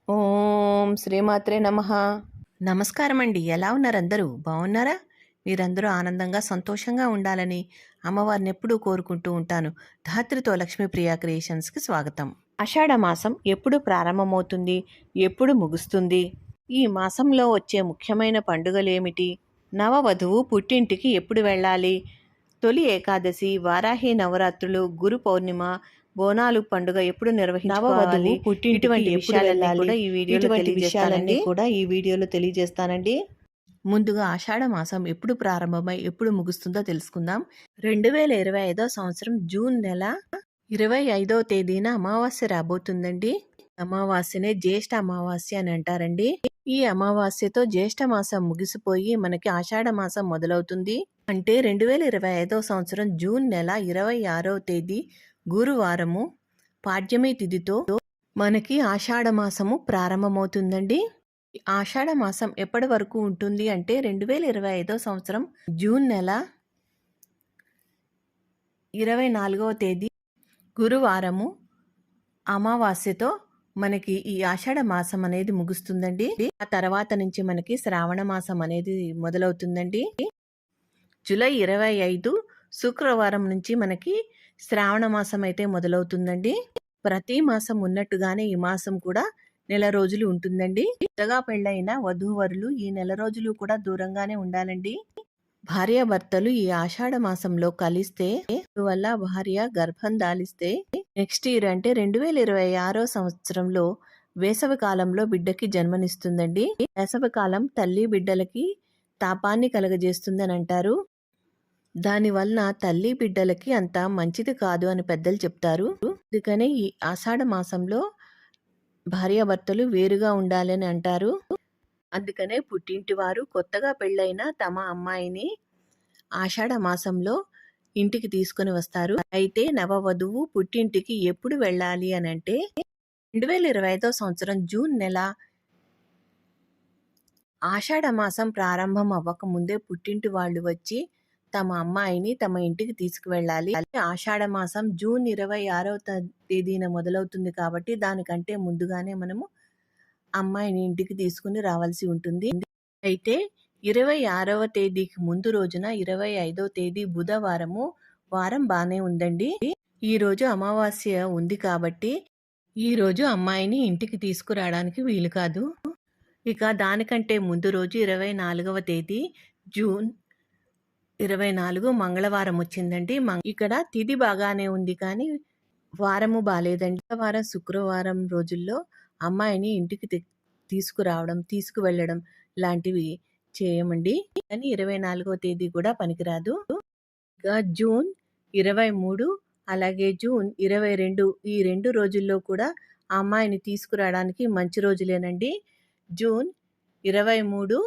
ఓం శ్రీమాత్రే నమః. నమస్కారం అండి. ఎలా ఉన్నారు అందరూ? బాగున్నారా? మీరందరూ ఆనందంగా సంతోషంగా ఉండాలని అమ్మవారిని ఎప్పుడూ కోరుకుంటూ ఉంటాను. ధాత్రితో లక్ష్మీప్రియ క్రియేషన్స్కి స్వాగతం. ఆషాఢ మాసం ఎప్పుడు ప్రారంభమవుతుంది, ఎప్పుడు ముగుస్తుంది, ఈ మాసంలో వచ్చే ముఖ్యమైన పండుగలేమిటి, నవవధువు పుట్టింటికి ఎప్పుడు వెళ్ళాలి, తొలి ఏకాదశి, వారాహి నవరాత్రులు, గురు పౌర్ణిమ, బోనాలు పండుగ ఎప్పుడు నిర్వహించుకోవాలి, ఇటువంటి విషయాలన్నీ కూడా ఈ వీడియోలో తెలియజేస్తానండి. ముందుగా ఆషాఢ మాసం ఎప్పుడు ప్రారంభమై ఎప్పుడు ముగుస్తుందో తెలుసుకుందాం. 2025 సంవత్సరం జూన్ నెల 25వ తేదీన అమావాస్య రాబోతుందండి. అమావాస్యనే జ్యేష్ఠ అమావాస్య అని అంటారండి. ఈ అమావాస్యతో జ్యేష్ఠ మాసం ముగిసిపోయి మనకి ఆషాఢ మాసం మొదలవుతుంది. అంటే 2025 సంవత్సరం జూన్ నెల 26వ తేదీ గురువారము పాడ్యమి తిథితో మనకి ఆషాఢ మాసము ప్రారంభమవుతుందండి. ఆషాఢ మాసం ఎప్పటి వరకు ఉంటుంది అంటే 2025 సంవత్సరం జూన్ నెల 24వ తేదీ గురువారము అమావాస్యతో మనకి ఈ ఆషాఢ మాసం అనేది ముగుస్తుందండి. ఆ తర్వాత నుంచి మనకి శ్రావణ మాసం అనేది మొదలవుతుందండి. జూలై 25 శుక్రవారం నుంచి మనకి శ్రావణ మాసం అయితే మొదలవుతుందండి. ప్రతి మాసం ఉన్నట్టుగానే ఈ మాసం కూడా నెల రోజులు ఉంటుందండి. కొత్తగా పెళ్ళైన వధూవరులు ఈ నెల రోజులు కూడా దూరంగానే ఉండాలండి. భార్యాభర్తలు ఈ ఆషాఢ మాసంలో కలిస్తే వల్ల భార్య గర్భం దాలిస్తే నెక్స్ట్ ఇయర్ అంటే 2026 సంవత్సరంలో వేసవి కాలంలో బిడ్డకి జన్మనిస్తుందండి. వేసవి కాలం తల్లి బిడ్డలకి తాపాన్ని కలగజేస్తుందని అంటారు. దానివలన తల్లి బిడ్డలకి అంత మంచిది కాదు అని పెద్దలు చెప్తారు. అందుకనే ఈ ఆషాఢ మాసంలో భార్యాభర్తలు వేరుగా ఉండాలని అంటారు. అందుకనే పుట్టింటి వారు కొత్తగా పెళ్ళైన తమ అమ్మాయిని ఆషాఢ మాసంలో ఇంటికి తీసుకొని వస్తారు. అయితే నవవధువు పుట్టింటికి ఎప్పుడు వెళ్ళాలి అని అంటే 2025 సంవత్సరం జూన్ నెల ఆషాఢ మాసం ప్రారంభం అవ్వక ముందే పుట్టింటి వాళ్ళు వచ్చి తమ అమ్మాయిని తమ ఇంటికి తీసుకువెళ్ళాలి. ఆషాఢ మాసం జూన్ 26వ తేదీన మొదలవుతుంది కాబట్టి దానికంటే ముందుగానే మనము అమ్మాయిని ఇంటికి తీసుకుని రావాల్సి ఉంటుంది. అయితే 26వ తేదీకి ముందు రోజున 25వ తేదీ బుధవారము వారం బాగానే ఉందండి. ఈ రోజు అమావాస్య ఉంది కాబట్టి ఈ రోజు అమ్మాయిని ఇంటికి తీసుకురావడానికి వీలు కాదు. ఇక దానికంటే ముందు రోజు 24వ తేదీ జూన్ 24 మంగళవారం వచ్చిందండి. ఇక్కడ తిథి బాగానే ఉంది కానీ వారము బాలేదండి. వారం శుక్రవారం రోజుల్లో అమ్మాయిని ఇంటికి తీసుకురావడం తీసుకువెళ్ళడం లాంటివి చేయమండి. కానీ 24వ తేదీ కూడా పనికిరాదు. ఇక జూన్ 23 అలాగే జూన్ 22 ఈ 2 రోజుల్లో కూడా ఆ అమ్మాయిని తీసుకురావడానికి మంచి రోజులేనండి. జూన్ 23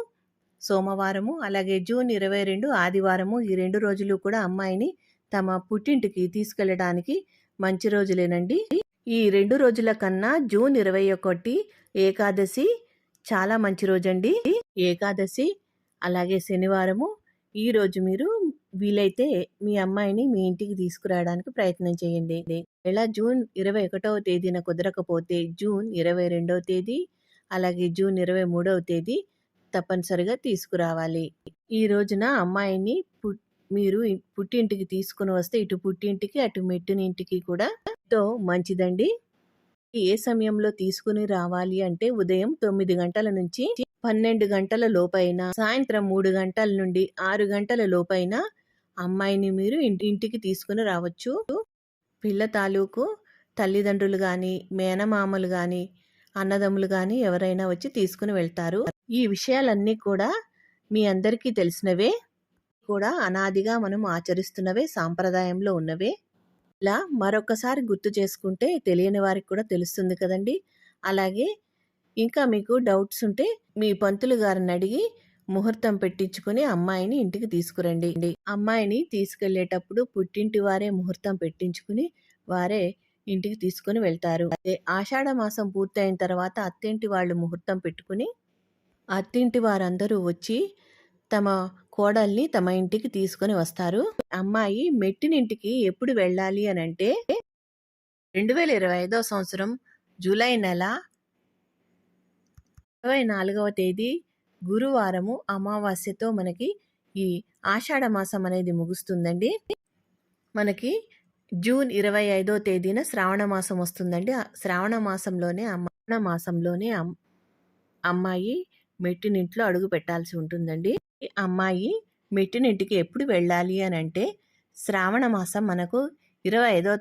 సోమవారము అలాగే జూన్ 22 ఆదివారము ఈ 2 రోజులు కూడా అమ్మాయిని తమ పుట్టింటికి తీసుకెళ్ళడానికి మంచి రోజులేనండి. ఈ 2 రోజుల కన్నా జూన్ 21 ఏకాదశి చాలా మంచి రోజండి. ఏకాదశి అలాగే శనివారము ఈ రోజు మీరు వీలైతే మీ అమ్మాయిని మీ ఇంటికి తీసుకురావడానికి ప్రయత్నం చేయండి. ఇలా జూన్ 21వ తేదీన కుదరకపోతే జూన్ 22వ తేదీ అలాగే జూన్ 23వ తేదీ తప్పనిసరిగా తీసుకురావాలి. ఈ రోజున అమ్మాయిని మీరు పుట్టింటికి తీసుకుని వస్తే ఇటు పుట్టింటికి అటు మెట్టినింటికి కూడా ఎంతో మంచిదండి. ఏ సమయంలో తీసుకుని రావాలి అంటే ఉదయం 9 గంటల నుంచి 12 గంటల లోపైన సాయంత్రం 3 గంటల నుండి 6 గంటల లోపైన అమ్మాయిని మీరు ఇంటికి తీసుకుని రావచ్చు. పిల్ల తాలూకు తల్లిదండ్రులు కానీ మేనమామలు కానీ అన్నదమ్ములు కానీ ఎవరైనా వచ్చి తీసుకుని వెళ్తారు. ఈ విషయాలన్నీ కూడా మీ అందరికీ తెలిసినవే, కూడా అనాదిగా మనం ఆచరిస్తున్నవే, సాంప్రదాయంలో ఉన్నవే. ఇలా మరొకసారి గుర్తు చేసుకుంటే తెలియని వారికి కూడా తెలుస్తుంది కదండి. అలాగే ఇంకా మీకు డౌట్స్ ఉంటే మీ పంతులు గారిని అడిగి ముహూర్తం పెట్టించుకుని అమ్మాయిని ఇంటికి తీసుకురండి. అమ్మాయిని తీసుకెళ్లేటప్పుడు పుట్టింటి వారే ముహూర్తం పెట్టించుకుని వారే ఇంటికి తీసుకుని వెళ్తారు. అదే ఆషాఢ మాసం పూర్తయిన తర్వాత అత్తింటి వాళ్ళు ముహూర్తం పెట్టుకుని అత్తింటి వారందరూ వచ్చి తమ కోడల్ని తమ ఇంటికి తీసుకొని వస్తారు. అమ్మాయి మెట్టినింటికి ఎప్పుడు వెళ్ళాలి అని అంటే 2025 సంవత్సరం జూలై నెల 24వ తేదీ గురువారము అమావాస్యతో మనకి ఈ ఆషాఢ మాసం అనేది ముగుస్తుందండి. మనకి జూన్ 25వ తేదీన శ్రావణ మాసం వస్తుందండి. శ్రావణ మాసంలోనే అమ్మాయి మెట్టినింట్లో అడుగు పెట్టాల్సి ఉంటుందండి. ఈ అమ్మాయి మెట్టినింటికి ఎప్పుడు వెళ్ళాలి అని అంటే శ్రావణ మాసం మనకు 25వ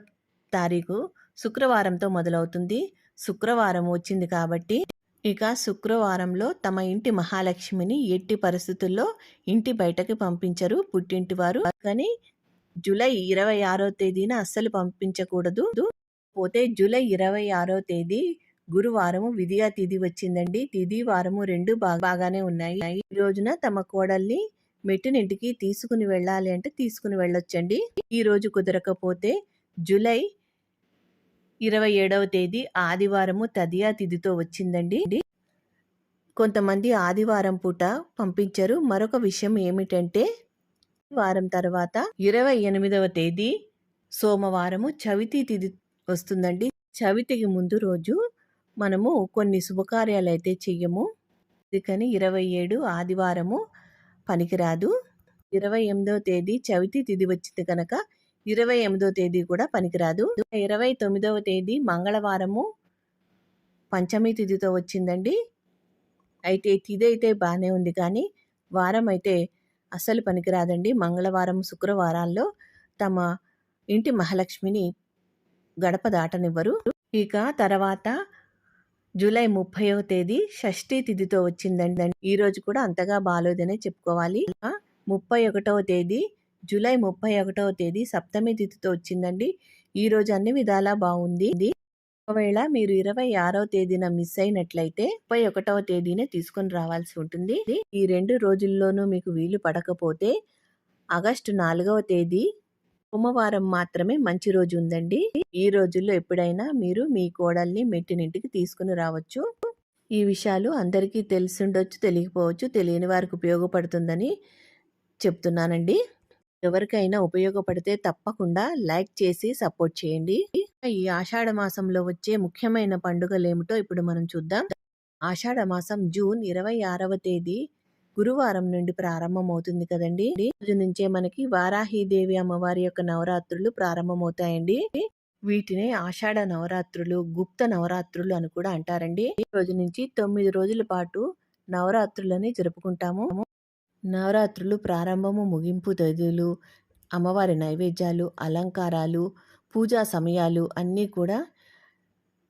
తారీఖు శుక్రవారంతో మొదలవుతుంది. శుక్రవారం వచ్చింది కాబట్టి ఇక శుక్రవారంలో తమ ఇంటి మహాలక్ష్మిని ఎట్టి పరిస్థితుల్లో ఇంటి బయటకి పంపించరు పుట్టింటి వారు. కానీ జూలై 26వ తేదీన అస్సలు పంపించకూడదు. పోతే జూలై 26వ తేదీ గురువారము విధియ తిథి వచ్చిందండి. తిథి వారము రెండు బాగానే ఉన్నాయి. ఈ రోజున తమ కోడల్ని మెట్టినింటికి తీసుకుని వెళ్ళాలి అంటే తీసుకుని వెళ్ళొచ్చండి. ఈ రోజు కుదరకపోతే జూలై 27వ తేదీ ఆదివారము తదియ తిథితో వచ్చిందండి. కొంతమంది ఆదివారం పూట పంపించరు. మరొక విషయం ఏమిటంటే వారం తర్వాత 28వ తేదీ సోమవారము చవితి తిథి వస్తుందండి. చవితికి ముందు రోజు మనము కొన్ని శుభకార్యాలు అయితే చెయ్యము. అందుకని 27 ఆదివారము పనికిరాదు. 28వ తేదీ చవితి తిథి వచ్చింది కనుక 28వ తేదీ కూడా పనికిరాదు. 29వ తేదీ మంగళవారము పంచమి తిథితో వచ్చిందండి. అయితే తిథి అయితే బాగానే ఉంది కానీ వారం అయితే అస్సలు పనికిరాదండి. మంగళవారం శుక్రవారాల్లో తమ ఇంటి మహాలక్ష్మిని గడప దాటనివ్వరు. ఇక తర్వాత జూలై 30వ తేదీ షష్ఠీ తిథితో వచ్చిందండి. ఈ రోజు కూడా అంతగా బాలోదనే చెప్పుకోవాలి. 31వ తేదీ జూలై 31వ తేదీ సప్తమి తిథితో వచ్చిందండి. ఈ రోజు అన్ని విధాలా బాగుంది. ఒకవేళ మీరు 26వ తేదీన మిస్ అయినట్లయితే 31వ తేదీనే తీసుకొని రావాల్సి ఉంటుంది. ఈ 2 రోజుల్లోనూ మీకు వీలు పడకపోతే ఆగస్టు 4వ తేదీ సోమవారం మాత్రమే మంచి రోజు ఉందండి. ఈ రోజుల్లో ఎప్పుడైనా మీరు మీ కోడల్ని మెట్టినింటికి తీసుకుని రావచ్చు. ఈ విషయాలు అందరికీ తెలిసుండొచ్చు, తెలియకపోవచ్చు. తెలియని వారికి ఉపయోగపడుతుందని చెప్తున్నానండి. ఎవరికైనా ఉపయోగపడితే తప్పకుండా లైక్ చేసి సపోర్ట్ చేయండి. ఈ ఆషాఢ మాసంలో వచ్చే ముఖ్యమైన పండుగలు ఏమిటో ఇప్పుడు మనం చూద్దాం. ఆషాఢ మాసం జూన్ 26వ తేదీ గురువారం నుండి ప్రారంభమవుతుంది కదండి. ఈ రోజు నుంచే మనకి వారాహీదేవి అమ్మవారి యొక్క నవరాత్రులు ప్రారంభమవుతాయండి. వీటిని ఆషాఢ నవరాత్రులు, గుప్త నవరాత్రులు అని కూడా అంటారండి. ఈ రోజు నుంచి 9 రోజుల పాటు నవరాత్రులని జరుపుకుంటాము. నవరాత్రులు ప్రారంభము, ముగింపు తేదీలు, అమ్మవారి నైవేద్యాలు, అలంకారాలు, పూజా సమయాలు అన్నీ కూడా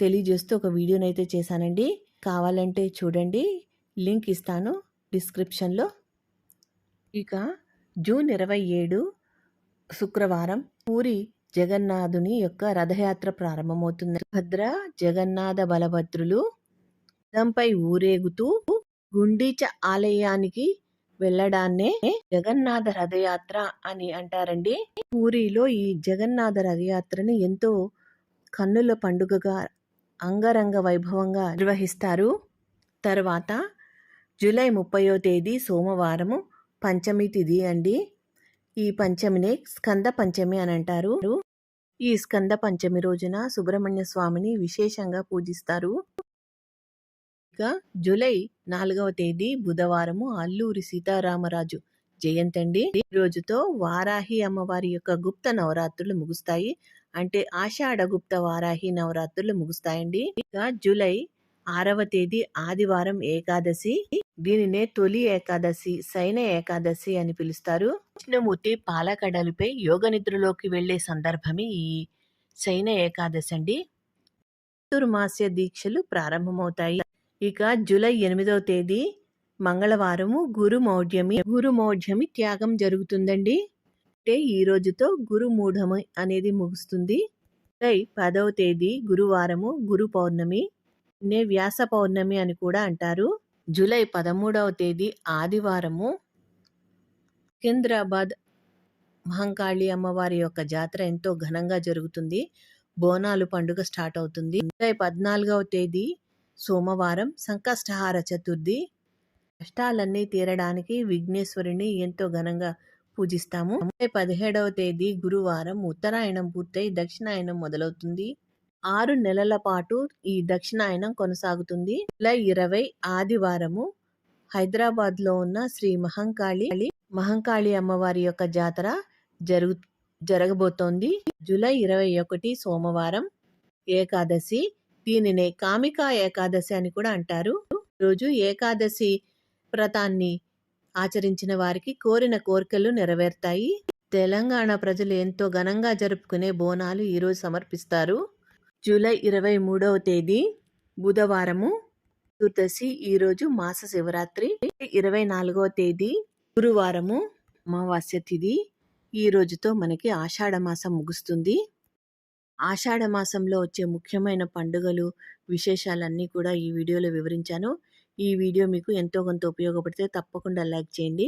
తెలియజేస్తూ ఒక వీడియోనైతే చేశానండి. కావాలంటే చూడండి, లింక్ ఇస్తాను డిస్క్రిప్షన్లో. ఇక జూన్ 27 శుక్రవారం పూరి జగన్నాథుని యొక్క రథయాత్ర ప్రారంభమవుతుంది. భద్ర జగన్నాథ బలభద్రులు రథంపై ఊరేగుతూ గుండీచ ఆలయానికి వెళ్ళడాన్నే జగన్నాథ రథయాత్ర అని అంటారండి. పూరిలో ఈ జగన్నాథ రథయాత్రని ఎంతో కన్నుల పండుగగా అంగరంగ వైభవంగా నిర్వహిస్తారు. తర్వాత జూలై 30వ తేదీ సోమవారము పంచమి తిథి అండి. ఈ పంచమినే స్కంద పంచమి అని అంటారు. ఈ స్కంద పంచమి రోజున సుబ్రహ్మణ్య స్వామిని విశేషంగా పూజిస్తారు. ఇక జూలై 4వ తేదీ బుధవారము అల్లూరి సీతారామరాజు జయంతి అండి. ఈ రోజుతో వారాహి అమ్మవారి యొక్క గుప్త నవరాత్రులు ముగుస్తాయి. అంటే ఆషాఢ గుప్త వారాహి నవరాత్రులు ముగుస్తాయండి. ఇక జూలై 6వ తేదీ ఆదివారం ఏకాదశి. దీనినే తొలి ఏకాదశి, శయన ఏకాదశి అని పిలుస్తారు. విష్ణుమూర్తి పాలకడలిపై యోగ నిద్రలోకి వెళ్లే సందర్భమే ఈ శయన ఏకాదశి అండి. చతుర్మాస్య దీక్షలు ప్రారంభమవుతాయి. ఇక జూలై 8వ తేదీ మంగళవారము గురుమౌఢ్యమి త్యాగం జరుగుతుందండి. అంటే ఈ రోజుతో గురుమూఢమి అనేది ముగుస్తుంది. జూలై 10వ తేదీ గురువారము గురు పౌర్ణమి, వ్యాస పౌర్ణమి అని కూడా అంటారు. జూలై 13వ తేదీ ఆదివారము సికింద్రాబాద్ మహంకాళి అమ్మవారి యొక్క జాతర ఎంతో ఘనంగా జరుగుతుంది. బోనాలు పండుగ స్టార్ట్ అవుతుంది. జూలై 14వ తేదీ సోమవారం సంకష్టహార చతుర్థి. కష్టాలన్నీ తీరడానికి విఘ్నేశ్వరుని ఎంతో ఘనంగా పూజిస్తాము. జూలై 17వ తేదీ గురువారం ఉత్తరాయణం పూర్తయి దక్షిణాయనం మొదలవుతుంది. 6 నెలల పాటు ఈ దక్షిణాయనం కొనసాగుతుంది. జూలై 20 ఆదివారము హైదరాబాద్లో ఉన్న శ్రీ మహంకాళి అమ్మవారి యొక్క జాతర జరగబోతోంది. జూలై 21 సోమవారం ఏకాదశి. దీనినే కామికా ఏకాదశి అని కూడా అంటారు. రోజు ఏకాదశి వ్రతాన్ని ఆచరించిన వారికి కోరిన కోరికలు నెరవేరుతాయి. తెలంగాణ ప్రజలు ఎంతో ఘనంగా జరుపుకునే బోనాలు ఈరోజు సమర్పిస్తారు. జూలై 23వ తేదీ బుధవారము చతుర్దశి. ఈరోజు మాస శివరాత్రి. 24వ తేదీ గురువారము అమావాస్య తిథి. ఈ రోజుతో మనకి ఆషాఢ మాసం ముగుస్తుంది. ఆషాఢ మాసంలో వచ్చే ముఖ్యమైన పండుగలు విశేషాలన్నీ కూడా ఈ వీడియోలో వివరించాను. ఈ వీడియో మీకు ఎంతో కొంత ఉపయోగపడితే తప్పకుండా లైక్ చేయండి.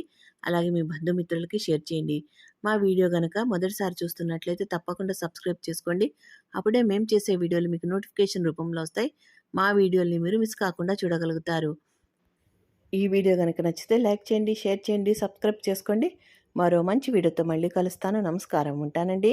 అలాగే మీ బంధుమిత్రులకి షేర్ చేయండి. మా వీడియో కనుక మొదటిసారి చూస్తున్నట్లయితే తప్పకుండా సబ్స్క్రైబ్ చేసుకోండి. అప్పుడే మేము చేసే వీడియోలు మీకు నోటిఫికేషన్ రూపంలో వస్తాయి. మా వీడియోల్ని మీరు మిస్ కాకుండా చూడగలుగుతారు. ఈ వీడియో కనుక నచ్చితే లైక్ చేయండి, షేర్ చేయండి, సబ్స్క్రైబ్ చేసుకోండి. మరో మంచి వీడియోతో మళ్ళీ కలుస్తాను. నమస్కారం. ఉంటానండి.